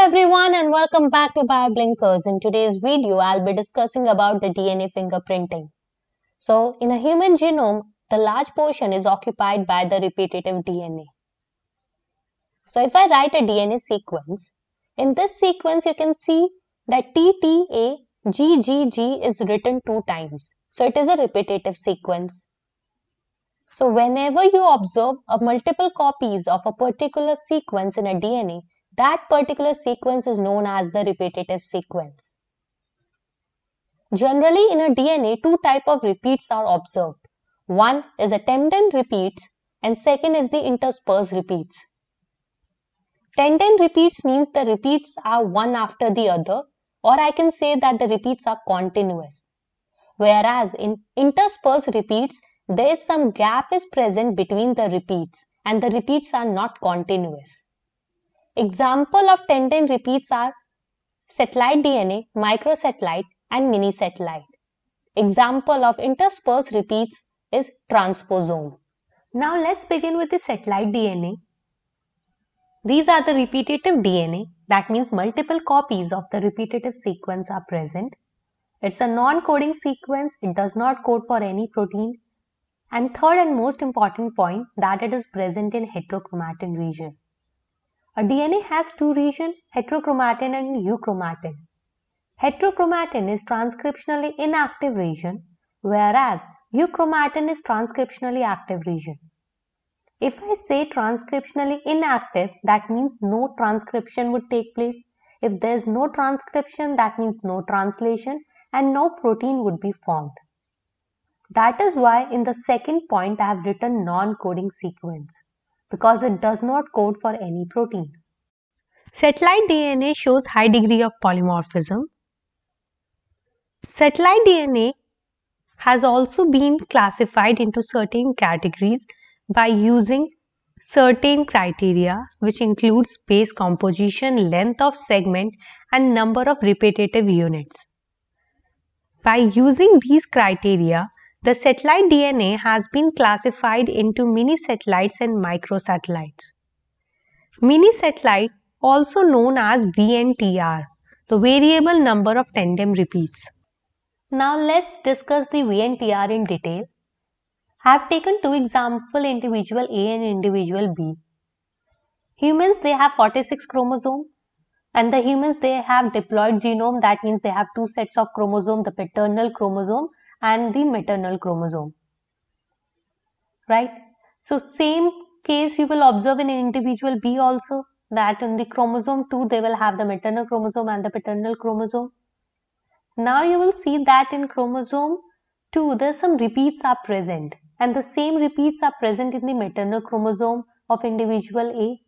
everyone and welcome back to BioBlinkers. In today's video, I'll be discussing about the DNA fingerprinting. So, in a human genome, the large portion is occupied by the repetitive DNA. So, if I write a DNA sequence, in this sequence you can see that TTAGGG is written 2 times. So, it is a repetitive sequence. So, whenever you observe a multiple copies of a particular sequence in a DNA, that particular sequence is known as the repetitive sequence. Generally, in a DNA, 2 types of repeats are observed. One is a tandem repeats and second is the interspersed repeats. Tandem repeats means the repeats are one after the other, or I can say that the repeats are continuous. Whereas in interspersed repeats, there is some gap is present between the repeats and the repeats are not continuous. Example of tandem repeats are satellite DNA, microsatellite and mini-satellite. Example of interspersed repeats is transposome. Now let's begin with the satellite DNA. These are the repetitive DNA, that means multiple copies of the repetitive sequence are present. It's a non-coding sequence, it does not code for any protein. And third and most important point, that it is present in heterochromatin region. A DNA has two regions, heterochromatin and euchromatin. Heterochromatin is transcriptionally inactive region, whereas euchromatin is transcriptionally active region. If I say transcriptionally inactive, that means no transcription would take place. If there is no transcription, that means no translation and no protein would be formed. That is why in the second point I have written non-coding sequence, because it does not code for any protein. Satellite DNA shows high degree of polymorphism. Satellite DNA has also been classified into certain categories by using certain criteria, which includes base composition, length of segment and number of repetitive units. By using these criteria, the satellite DNA has been classified into mini-satellites and microsatellites. Mini-satellite, also known as VNTR, the variable number of tandem repeats. Now let's discuss the VNTR in detail. I have taken two examples, individual A and individual B. Humans, they have 46 chromosomes and the humans, they have diploid genome, that means they have two sets of chromosome, the paternal chromosome and the maternal chromosome. Right? So same case you will observe in individual B also, that in the chromosome 2 they will have the maternal chromosome and the paternal chromosome. Now you will see that in chromosome 2 there some repeats are present and the same repeats are present in the maternal chromosome of individual A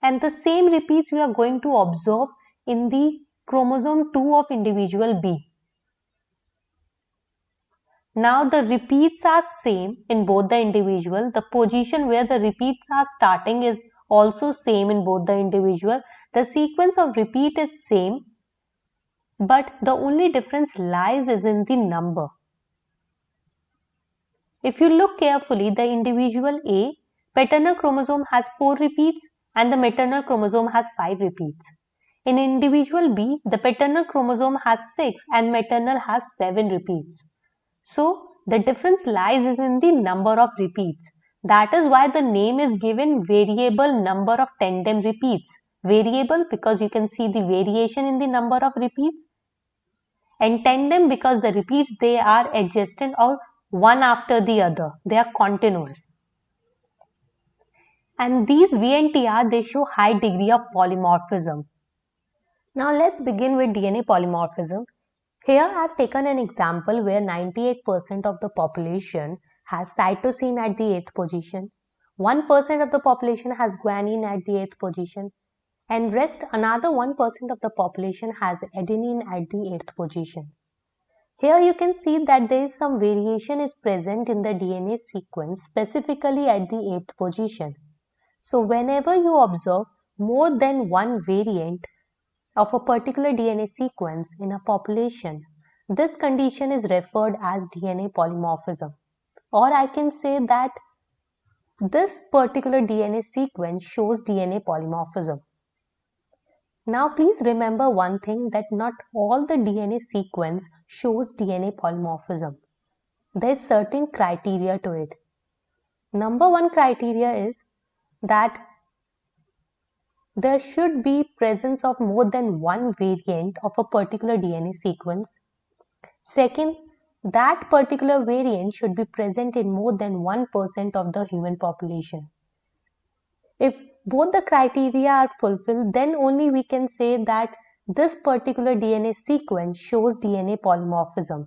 and the same repeats we are going to observe in the chromosome 2 of individual B. Now the repeats are same in both the individual. The position where the repeats are starting is also same in both the individual. The sequence of repeat is same, but the only difference lies is in the number. If you look carefully, the individual A, paternal chromosome has 4 repeats and the maternal chromosome has 5 repeats. In individual B, the paternal chromosome has 6 and maternal has 7 repeats. So, the difference lies in the number of repeats. That is why the name is given variable number of tandem repeats. Variable because you can see the variation in the number of repeats. And tandem because the repeats, they are adjacent or one after the other. They are continuous. And these VNTR, they show high degree of polymorphism. Now let's begin with DNA polymorphism. Here I have taken an example where 98% of the population has cytosine at the 8th position, 1% of the population has guanine at the 8th position, and rest another 1% of the population has adenine at the 8th position. Here you can see that there is some variation is present in the DNA sequence, specifically at the 8th position. So whenever you observe more than one variant of a particular DNA sequence in a population, this condition is referred as DNA polymorphism. Or I can say that this particular DNA sequence shows DNA polymorphism. Now please remember one thing, that not all the DNA sequence shows DNA polymorphism. There is certain criteria to it. Number one criteria is that there should be presence of more than one variant of a particular DNA sequence. Second, that particular variant should be present in more than 1% of the human population. If both the criteria are fulfilled, then only we can say that this particular DNA sequence shows DNA polymorphism.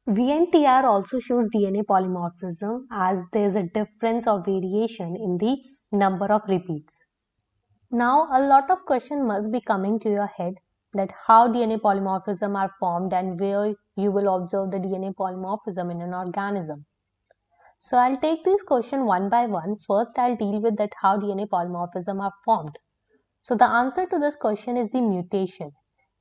VNTR also shows DNA polymorphism as there is a difference of variation in the number of repeats. Now, a lot of questions must be coming to your head, that how DNA polymorphism are formed and where you will observe the DNA polymorphism in an organism. So I'll take this question one by one. First, I'll deal with that how DNA polymorphism are formed. So the answer to this question is the mutation.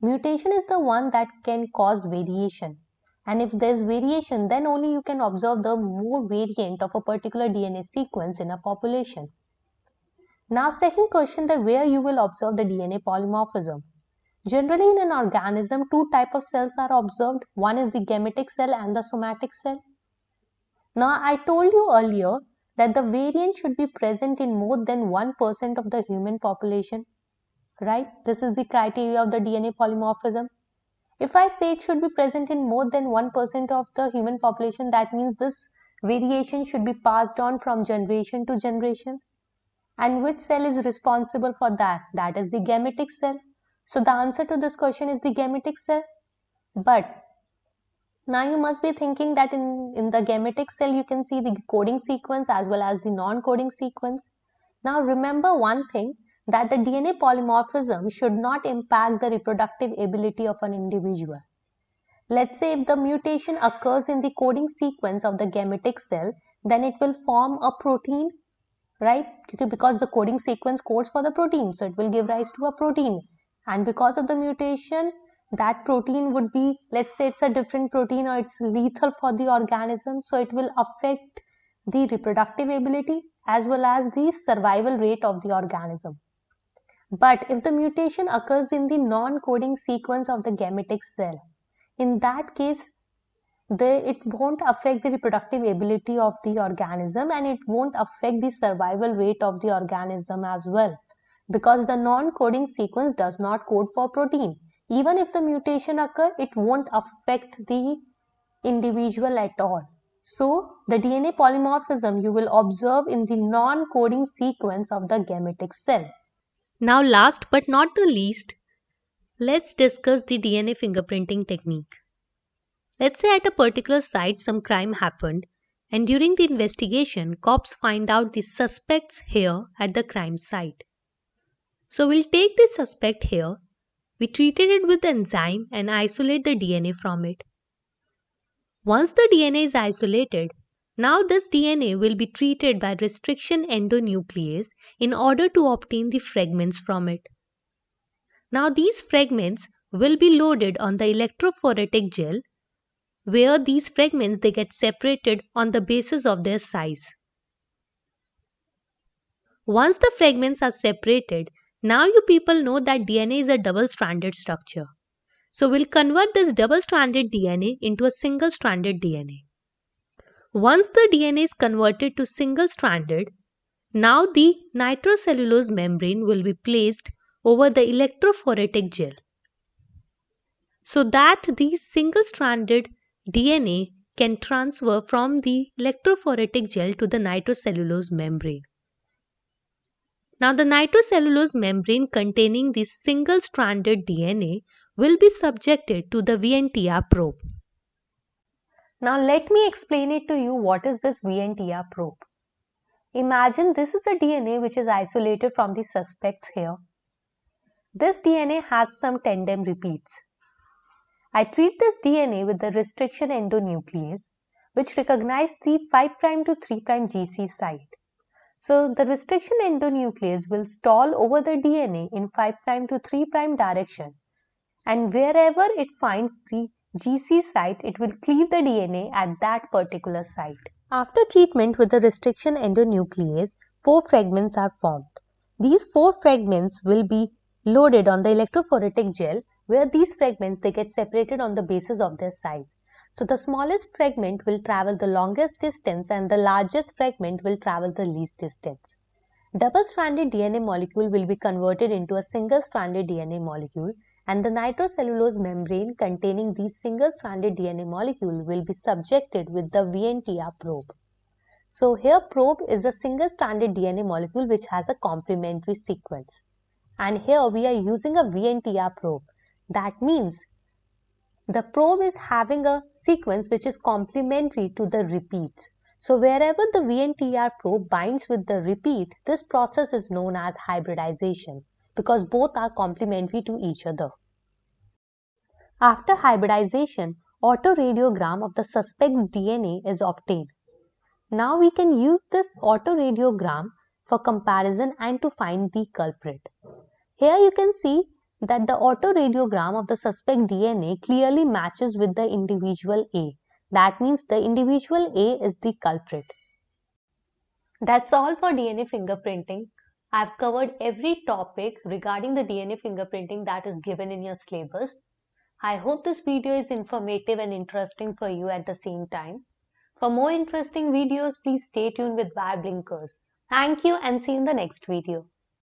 Mutation is the one that can cause variation. And if there's variation, then only you can observe the more variant of a particular DNA sequence in a population. Now, second question, that where you will observe the DNA polymorphism. Generally, in an organism, two types of cells are observed. One is the gametic cell and the somatic cell. Now, I told you earlier that the variant should be present in more than 1% of the human population, right? This is the criteria of the DNA polymorphism. If I say it should be present in more than 1% of the human population, that means this variation should be passed on from generation to generation. And which cell is responsible for that? That is the gametic cell. So the answer to this question is the gametic cell. But now you must be thinking that in the gametic cell you can see the coding sequence as well as the non-coding sequence. Now remember one thing, that the DNA polymorphism should not impact the reproductive ability of an individual. Let's say if the mutation occurs in the coding sequence of the gametic cell, then it will form a protein, right? Because the coding sequence codes for the protein, so it will give rise to a protein. And because of the mutation, that protein would be, let's say it's a different protein or it's lethal for the organism, so it will affect the reproductive ability as well as the survival rate of the organism. But if the mutation occurs in the non-coding sequence of the gametic cell, in that case, it won't affect the reproductive ability of the organism and it won't affect the survival rate of the organism as well, because the non-coding sequence does not code for protein. Even if the mutation occurs, it won't affect the individual at all. So the DNA polymorphism you will observe in the non-coding sequence of the gametic cell. Now, last but not the least, let's discuss the DNA fingerprinting technique. Let's say at a particular site some crime happened, and during the investigation, cops find out the suspect's hair at the crime site. So we'll take the suspect hair, we treated it with enzyme and isolate the DNA from it. Once the DNA is isolated, now this DNA will be treated by restriction endonuclease in order to obtain the fragments from it. Now these fragments will be loaded on the electrophoretic gel, where these fragments they get separated on the basis of their size. Once the fragments are separated, now you people know that DNA is a double-stranded structure. So we'll convert this double-stranded DNA into a single-stranded DNA. Once the DNA is converted to single-stranded, now the nitrocellulose membrane will be placed over the electrophoretic gel, so that the single-stranded DNA can transfer from the electrophoretic gel to the nitrocellulose membrane. Now the nitrocellulose membrane containing this single-stranded DNA will be subjected to the VNTR probe. Now let me explain it to you what is this VNTR probe. Imagine this is a DNA which is isolated from the suspect's hair. This DNA has some tandem repeats. I treat this DNA with the restriction endonuclease, which recognizes the 5' to 3' GC site. So the restriction endonuclease will stall over the DNA in 5' to 3' direction, and wherever it finds the GC site, it will cleave the DNA at that particular site. After treatment with the restriction endonuclease, 4 fragments are formed. These 4 fragments will be loaded on the electrophoretic gel, where these fragments they get separated on the basis of their size. So the smallest fragment will travel the longest distance and the largest fragment will travel the least distance. Double-stranded DNA molecule will be converted into a single-stranded DNA molecule, and the nitrocellulose membrane containing these single-stranded DNA molecule will be subjected with the VNTR probe. So here probe is a single-stranded DNA molecule which has a complementary sequence. And here we are using a VNTR probe. That means the probe is having a sequence which is complementary to the repeats. So wherever the VNTR probe binds with the repeat, this process is known as hybridization because both are complementary to each other. After hybridization, autoradiogram of the suspect's DNA is obtained. Now we can use this autoradiogram for comparison and to find the culprit. Here you can see that the autoradiogram of the suspect DNA clearly matches with the individual A. That means the individual A is the culprit. That's all for DNA fingerprinting. I've covered every topic regarding the DNA fingerprinting that is given in your syllabus. I hope this video is informative and interesting for you at the same time. For more interesting videos, please stay tuned with Blinkers. Thank you and see you in the next video.